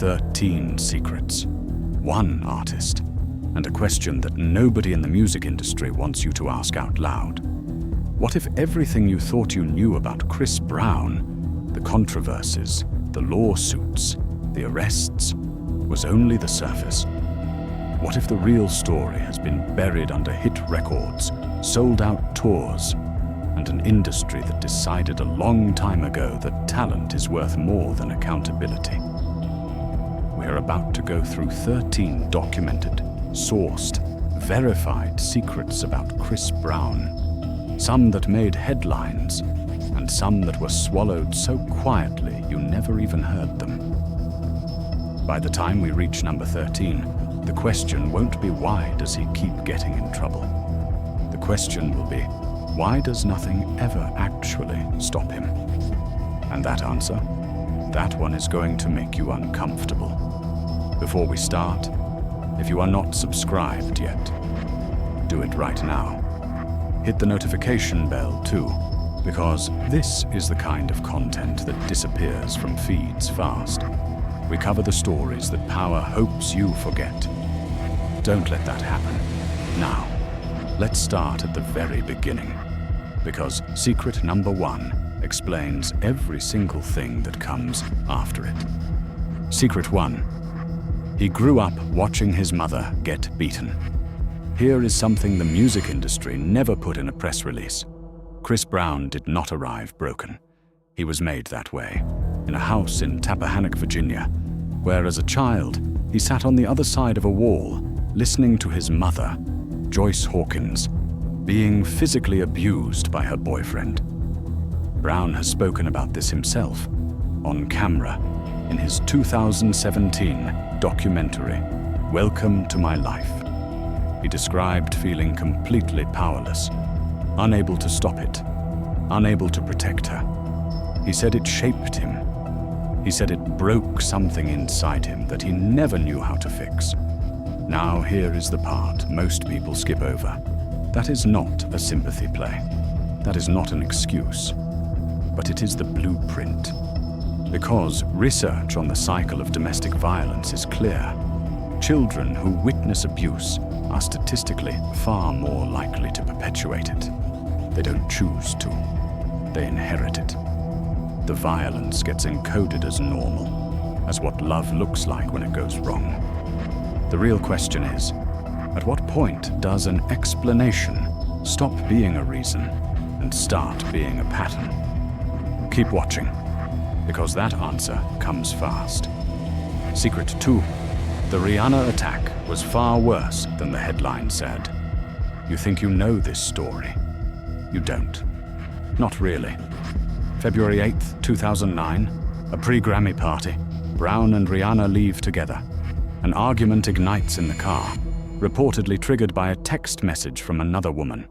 13 secrets, one artist, and a question that nobody in the music industry wants you to ask out loud. What if everything you thought you knew about Chris Brown, the controversies, the lawsuits, the arrests, was only the surface? What if the real story has been buried under hit records, sold-out tours, and an industry that decided a long time ago that talent is worth more than accountability? We're about to go through 13 documented, sourced, verified secrets about Chris Brown. Some that made headlines, and some that were swallowed so quietly you never even heard them. By the time we reach number 13, the question won't be why does he keep getting in trouble? The question will be, why does nothing ever actually stop him? And that answer, that one is going to make you uncomfortable. Before we start, if you are not subscribed yet, do it right now. Hit the notification bell too, because this is the kind of content that disappears from feeds fast. We cover the stories that power hopes you forget. Don't let that happen. Now, let's start at the very beginning, because secret number 1 explains every single thing that comes after it. Secret 1. He grew up watching his mother get beaten. Here is something the music industry never put in a press release. Chris Brown did not arrive broken. He was made that way, in a house in Tappahannock, Virginia, where as a child, he sat on the other side of a wall, listening to his mother, Joyce Hawkins, being physically abused by her boyfriend. Brown has spoken about this himself, on camera, in his 2017 documentary, Welcome to My Life. He described feeling completely powerless, unable to stop it, unable to protect her. He said it shaped him. He said it broke something inside him that he never knew how to fix. Now here is the part most people skip over. That is not a sympathy play. That is not an excuse. But it is the blueprint. Because research on the cycle of domestic violence is clear. Children who witness abuse are statistically far more likely to perpetuate it. They don't choose to. They inherit it. The violence gets encoded as normal, as what love looks like when it goes wrong. The real question is, at what point does an explanation stop being a reason and start being a pattern? Keep watching, because that answer comes fast. Secret 2. The Rihanna attack was far worse than the headline said. You think you know this story? You don't. Not really. February 8th, 2009, a pre-Grammy party. Brown and Rihanna leave together. An argument ignites in the car, reportedly triggered by a text message from another woman.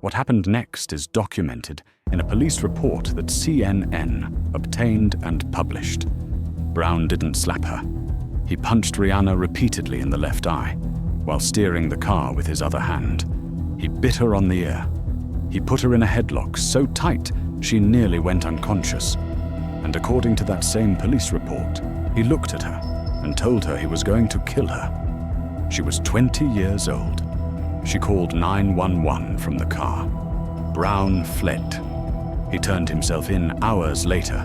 What happened next is documented in a police report that CNN obtained and published. Brown didn't slap her. He punched Rihanna repeatedly in the left eye, while steering the car with his other hand. He bit her on the ear. He put her in a headlock so tight she nearly went unconscious. And according to that same police report, he looked at her and told her he was going to kill her. She was 20 years old. She called 911 from the car. Brown fled. He turned himself in hours later,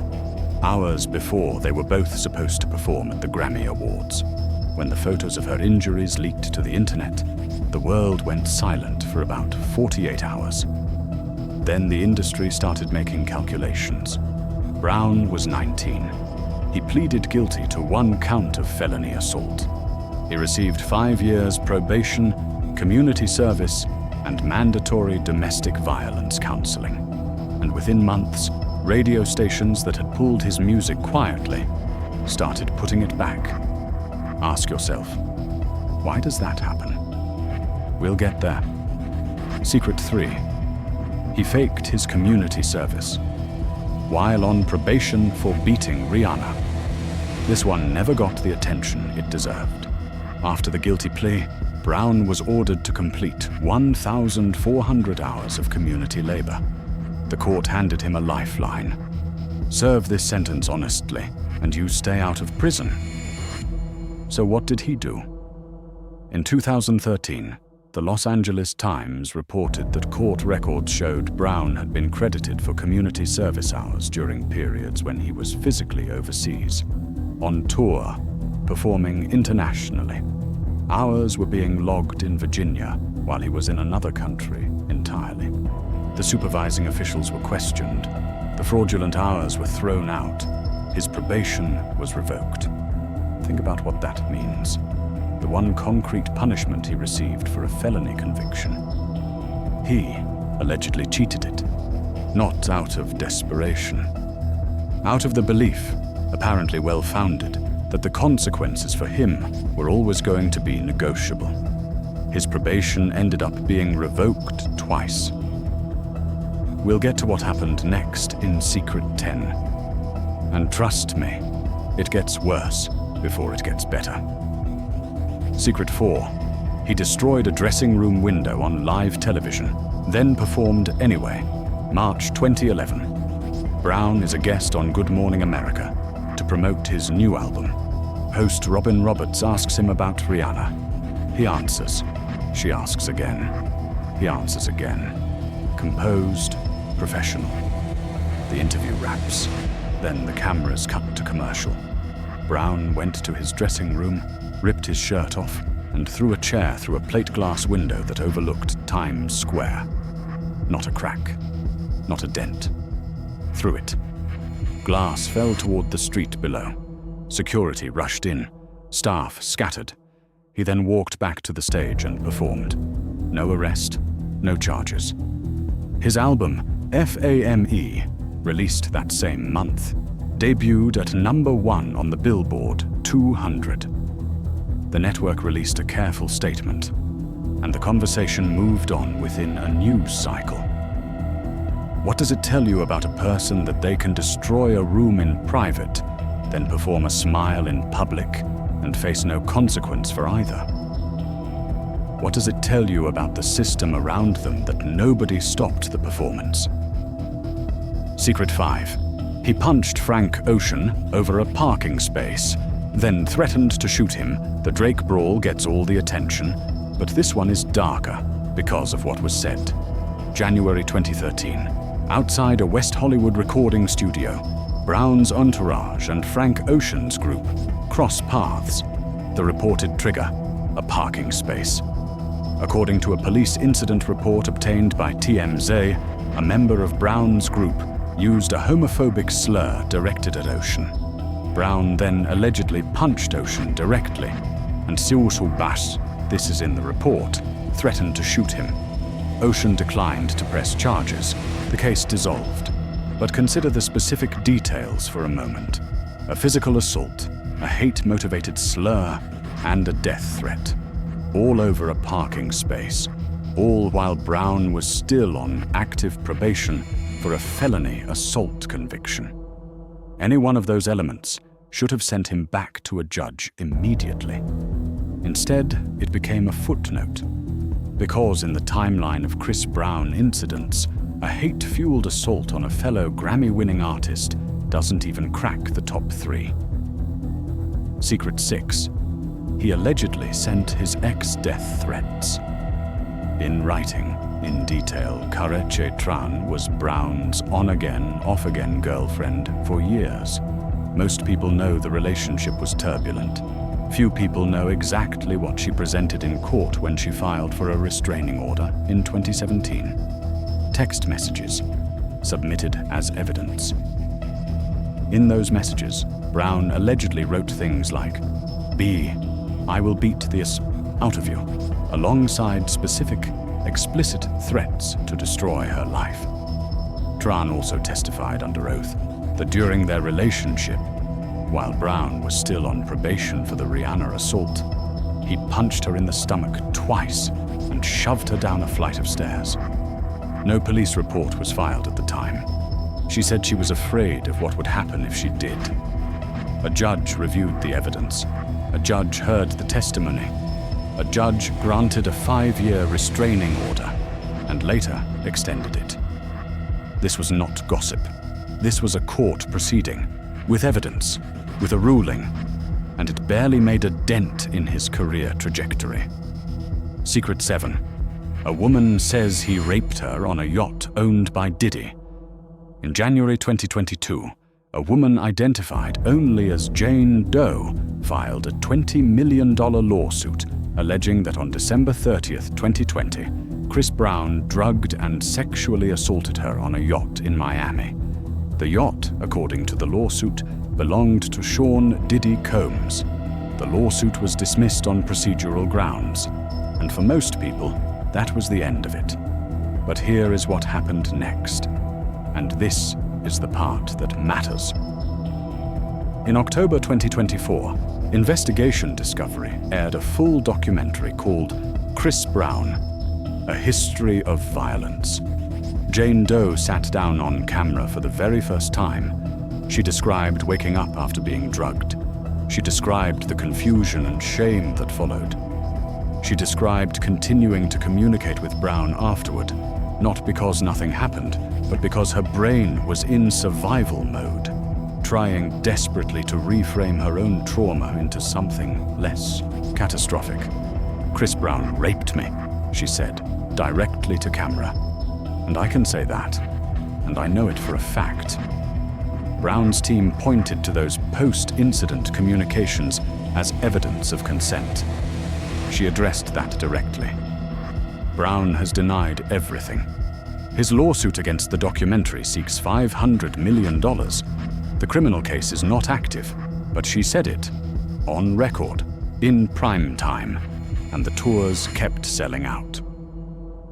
hours before they were both supposed to perform at the Grammy Awards. When the photos of her injuries leaked to the internet, the world went silent for about 48 hours. Then the industry started making calculations. Brown was 19. He pleaded guilty to 1 count of felony assault. He received 5 years probation, community service, and mandatory domestic violence counseling. And within months, radio stations that had pulled his music quietly started putting it back. Ask yourself, why does that happen? We'll get there. Secret 3. He faked his community service while on probation for beating Rihanna. This one never got the attention it deserved. After the guilty plea, Brown was ordered to complete 1,400 hours of community labor. The court handed him a lifeline. Serve this sentence honestly, and you stay out of prison. So what did he do? In 2013, the Los Angeles Times reported that court records showed Brown had been credited for community service hours during periods when he was physically overseas, on tour, performing internationally. Hours were being logged in Virginia while he was in another country entirely. The supervising officials were questioned. The fraudulent hours were thrown out. His probation was revoked. Think about what that means. The one concrete punishment he received for a felony conviction. He allegedly cheated it, not out of desperation. Out of the belief, apparently well-founded, that the consequences for him were always going to be negotiable. His probation ended up being revoked twice. We'll get to what happened next in Secret 10. And trust me, it gets worse before it gets better. Secret 4. He destroyed a dressing room window on live television, then performed anyway. March 2011. Brown is a guest on Good Morning America to promote his new album. Host Robin Roberts asks him about Rihanna. He answers. She asks again. He answers again. Composed, professional. The interview wraps. Then the cameras cut to commercial. Brown went to his dressing room, ripped his shirt off, and threw a chair through a plate glass window that overlooked Times Square. Not a crack, not a dent. Through it. Glass fell toward the street below. Security rushed in. Staff scattered. He then walked back to the stage and performed. No arrest, no charges. His album, FAME, released that same month, debuted at #1 on the Billboard 200. The network released a careful statement, and the conversation moved on within a news cycle. What does it tell you about a person that they can destroy a room in private, then perform a smile in public, and face no consequence for either? What does it tell you about the system around them that nobody stopped the performance? Secret 5. He punched Frank Ocean over a parking space, then threatened to shoot him. The Drake brawl gets all the attention, but this one is darker because of what was said. January 2013. Outside a West Hollywood recording studio, Brown's entourage and Frank Ocean's group cross paths. The reported trigger, a parking space. According to a police incident report obtained by TMZ, a member of Brown's group used a homophobic slur directed at Ocean. Brown then allegedly punched Ocean directly, and Siusu Bass, this is in the report, threatened to shoot him. Ocean declined to press charges. The case dissolved. But consider the specific details for a moment. A physical assault, a hate-motivated slur, and a death threat. All over a parking space. All while Brown was still on active probation for a felony assault conviction. Any one of those elements should have sent him back to a judge immediately. Instead, it became a footnote. Because in the timeline of Chris Brown incidents, a hate-fueled assault on a fellow Grammy-winning artist doesn't even crack the top 3. Secret 6. He allegedly sent his ex death threats. In writing, in detail, Kareche Tran was Brown's on-again, off-again girlfriend for years. Most people know the relationship was turbulent. Few people know exactly what she presented in court when she filed for a restraining order in 2017. Text messages, submitted as evidence. In those messages, Brown allegedly wrote things like, "B, I will beat this out of you," alongside specific, explicit threats to destroy her life. Tran also testified under oath that during their relationship, while Brown was still on probation for the Rihanna assault, he punched her in the stomach twice and shoved her down a flight of stairs. No police report was filed at the time. She said she was afraid of what would happen if she did. A judge reviewed the evidence. A judge heard the testimony. A judge granted a 5-year restraining order and later extended it. This was not gossip. This was a court proceeding, with evidence, with a ruling, and it barely made a dent in his career trajectory. Secret 7. A woman says he raped her on a yacht owned by Diddy. In January 2022, a woman identified only as Jane Doe filed a $20 million lawsuit alleging that on December 30th, 2020, Chris Brown drugged and sexually assaulted her on a yacht in Miami. The yacht, according to the lawsuit, belonged to Sean Diddy Combs. The lawsuit was dismissed on procedural grounds, and for most people, that was the end of it. But here is what happened next, and this is the part that matters. In October 2024, Investigation Discovery aired a full documentary called Chris Brown: A History of Violence. Jane Doe sat down on camera for the very first time. She described waking up after being drugged. She described the confusion and shame that followed. She described continuing to communicate with Brown afterward, not because nothing happened, but because her brain was in survival mode, trying desperately to reframe her own trauma into something less catastrophic. "Chris Brown raped me," she said, directly to camera. And I can say that, and I know it for a fact. Brown's team pointed to those post-incident communications as evidence of consent. She addressed that directly. Brown has denied everything. His lawsuit against the documentary seeks $500 million. The criminal case is not active, but she said it, on record, in prime time, and the tours kept selling out.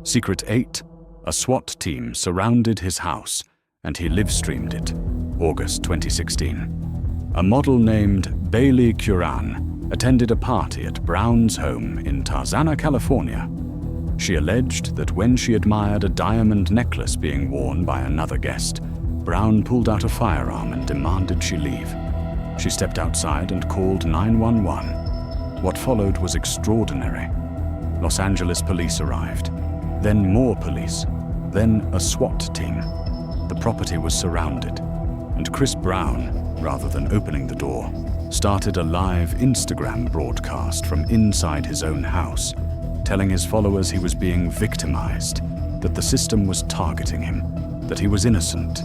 Secret 8. A SWAT team surrounded his house, and he live-streamed it, August 2016. A model named Bailey Curran attended a party at Brown's home in Tarzana, California. She alleged that when she admired a diamond necklace being worn by another guest, Brown pulled out a firearm and demanded she leave. She stepped outside and called 911. What followed was extraordinary. Los Angeles police arrived, then more police, then a SWAT team. The property was surrounded, and Chris Brown, rather than opening the door, started a live Instagram broadcast from inside his own house, telling his followers he was being victimized, that the system was targeting him, that he was innocent.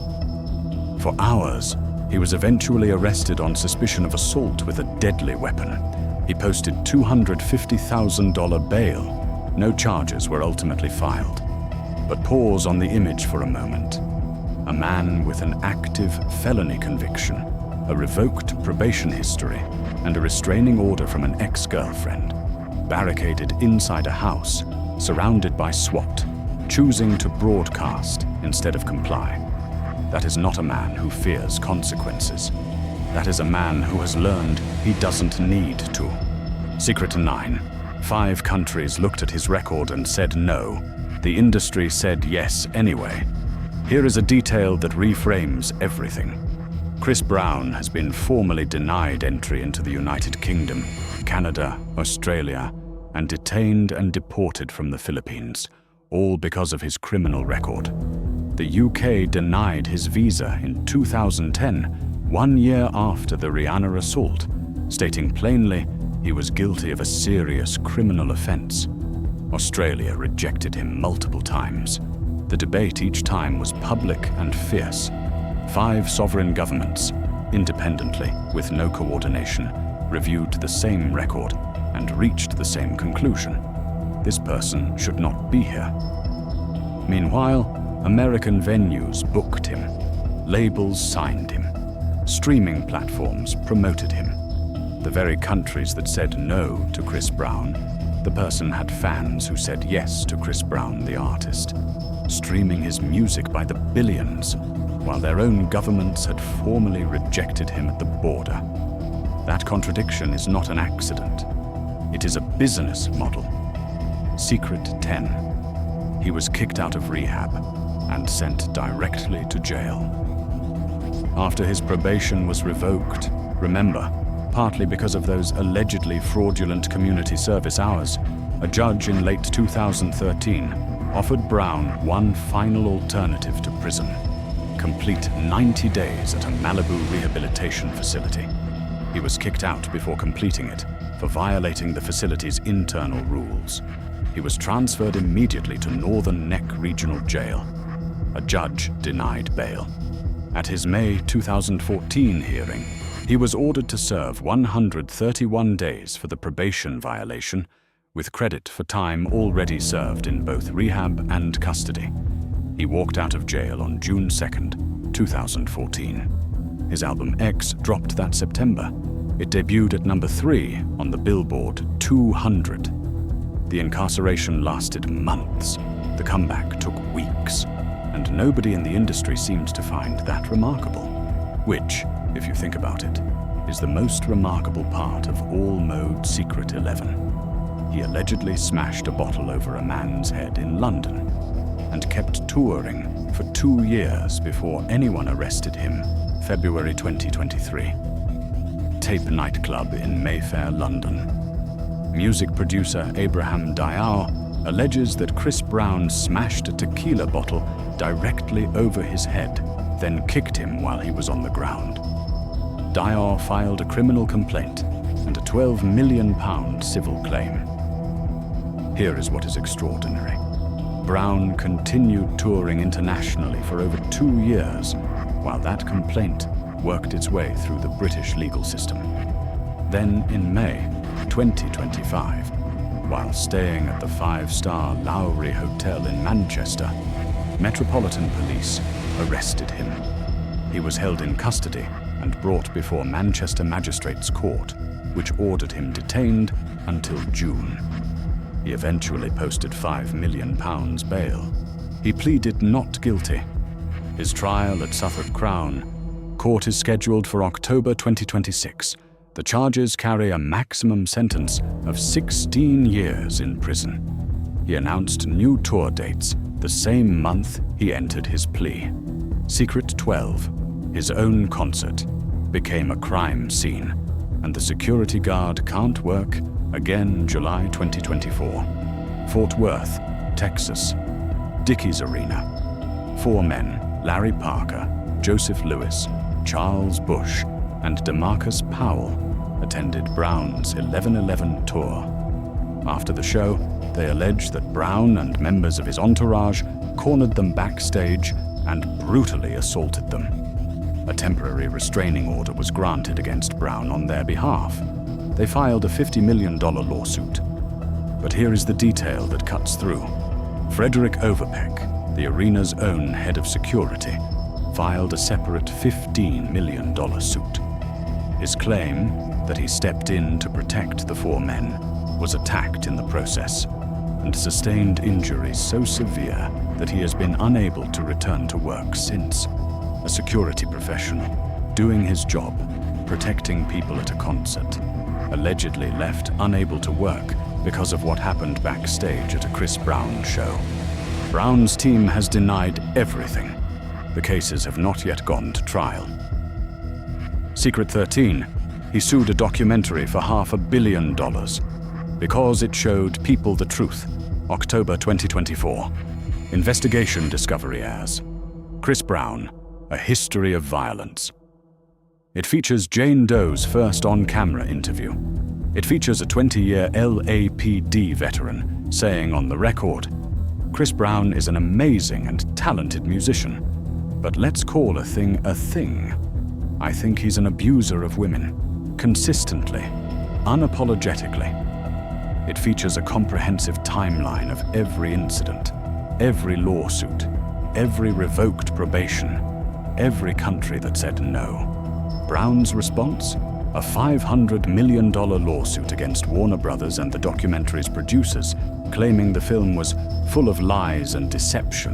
For hours, he was eventually arrested on suspicion of assault with a deadly weapon. He posted $250,000 bail. No charges were ultimately filed. But pause on the image for a moment. A man with an active felony conviction, a revoked probation history, and a restraining order from an ex-girlfriend, barricaded inside a house, surrounded by SWAT, choosing to broadcast instead of comply. That is not a man who fears consequences. That is a man who has learned he doesn't need to. Secret 9. 5 countries looked at his record and said no. The industry said yes anyway. Here is a detail that reframes everything. Chris Brown has been formally denied entry into the United Kingdom, Canada, Australia, and detained and deported from the Philippines, all because of his criminal record. The UK denied his visa in 2010, 1 year after the Rihanna assault, stating plainly he was guilty of a serious criminal offense. Australia rejected him multiple times. The debate each time was public and fierce. 5 sovereign governments, independently, with no coordination, reviewed the same record and reached the same conclusion. This person should not be here. Meanwhile, American venues booked him. Labels signed him. Streaming platforms promoted him. The very countries that said no to Chris Brown, the person had fans who said yes to Chris Brown, the artist, streaming his music by the billions, while their own governments had formally rejected him at the border. That contradiction is not an accident. It is a business model. Secret 10. He was kicked out of rehab and sent directly to jail. After his probation was revoked, remember, partly because of those allegedly fraudulent community service hours, a judge in late 2013 offered Brown one final alternative to prison: complete 90 days at a Malibu rehabilitation facility. He was kicked out before completing it for violating the facility's internal rules. He was transferred immediately to Northern Neck Regional Jail. A judge denied bail. At his May 2014 hearing, he was ordered to serve 131 days for the probation violation, with credit for time already served in both rehab and custody. He walked out of jail on June 2nd, 2014. His album X dropped that September. It debuted at number 3 on the Billboard 200. The incarceration lasted months. The comeback took weeks. And nobody in the industry seems to find that remarkable. Which, if you think about it, is the most remarkable part of All Mode Secret 11. He allegedly smashed a bottle over a man's head in London and kept touring for 2 years before anyone arrested him, February 2023. Tape nightclub in Mayfair, London. Music producer Abraham Diao alleges that Chris Brown smashed a tequila bottle directly over his head, then kicked him while he was on the ground. Diao filed a criminal complaint and a £12 million civil claim. Here is what is extraordinary. Brown continued touring internationally for over 2 years, while that complaint worked its way through the British legal system. Then, in May 2025, while staying at the 5-star Lowry Hotel in Manchester, Metropolitan Police arrested him. He was held in custody and brought before Manchester Magistrates' Court, which ordered him detained until June. He eventually posted £5 million bail. He pleaded not guilty. His trial at Suffolk Crown Court is scheduled for October 2026. The charges carry a maximum sentence of 16 years in prison. He announced new tour dates the same month he entered his plea. Secret 12, his own concert, became a crime scene, and the security guard can't work again July 2024. Fort Worth, Texas. Dickies Arena. 4 men, Larry Parker, Joseph Lewis, Charles Bush, and DeMarcus Powell, attended Brown's 11/11 tour. After the show, they allege that Brown and members of his entourage cornered them backstage and brutally assaulted them. A temporary restraining order was granted against Brown on their behalf. They filed a $50 million lawsuit. But here is the detail that cuts through. Frederick Overpeck, the arena's own head of security, filed a separate $15 million suit. His claim that he stepped in to protect the 4 men was attacked in the process and sustained injuries so severe that he has been unable to return to work since. A security professional, doing his job, protecting people at a concert, allegedly left unable to work because of what happened backstage at a Chris Brown show. Brown's team has denied everything. The cases have not yet gone to trial. Secret 13. He sued a documentary for $500 million because it showed people the truth. October 2024. Investigation Discovery airs. Chris Brown, A History of Violence. It features Jane Doe's first on-camera interview. It features a 20-year LAPD veteran saying on the record, "Chris Brown is an amazing and talented musician, but let's call a thing a thing. I think he's an abuser of women, consistently, unapologetically." It features a comprehensive timeline of every incident, every lawsuit, every revoked probation, every country that said no. Brown's response? A $500 million lawsuit against Warner Brothers and the documentary's producers, claiming the film was full of lies and deception,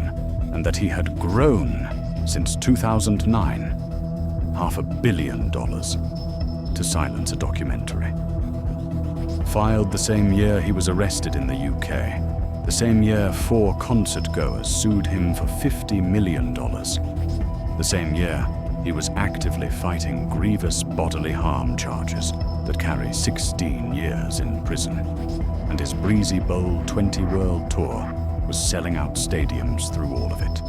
and that he had grown since 2009. $500 million to silence a documentary. Filed the same year he was arrested in the UK. The same year 4 concert-goers sued him for $50 million. The same year, he was actively fighting grievous bodily harm charges that carry 16 years in prison. And his Breezy Bowl 20 World Tour was selling out stadiums through all of it.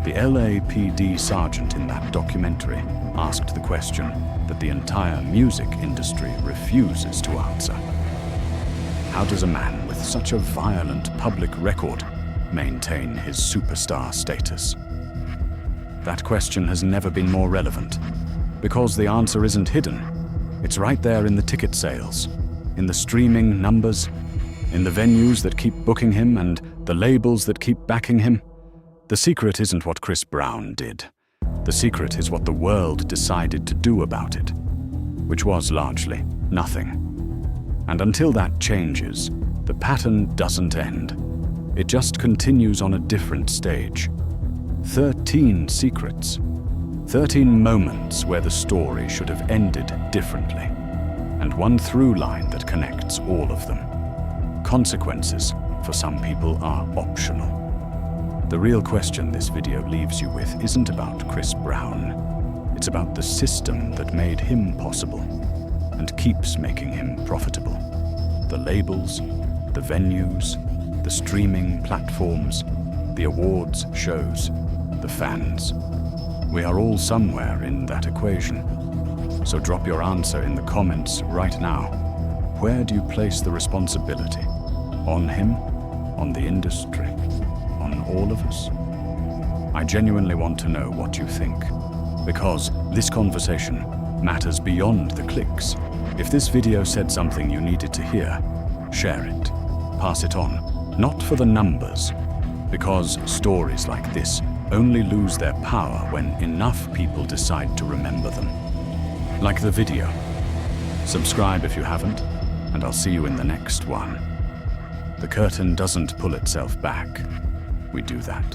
The LAPD sergeant in that documentary asked the question that the entire music industry refuses to answer. How does a man with such a violent public record maintain his superstar status? That question has never been more relevant, because the answer isn't hidden. It's right there in the ticket sales, in the streaming numbers, in the venues that keep booking him and the labels that keep backing him. The secret isn't what Chris Brown did. The secret is what the world decided to do about it, which was largely nothing. And until that changes, the pattern doesn't end. It just continues on a different stage. 13 secrets. 13 moments where the story should have ended differently. And one through line that connects all of them. Consequences, for some people, are optional. The real question this video leaves you with isn't about Chris Brown. It's about the system that made him possible and keeps making him profitable. The labels, the venues, the streaming platforms, the awards shows, the fans. We are all somewhere in that equation. So drop your answer in the comments right now. Where do you place the responsibility? On him? On the industry? On all of us? I genuinely want to know what you think, because this conversation matters beyond the clicks. If this video said something you needed to hear, share it, pass it on, not for the numbers, because stories like this only lose their power when enough people decide to remember them. Like the video. Subscribe if you haven't, and I'll see you in the next one. The curtain doesn't pull itself back. We do that.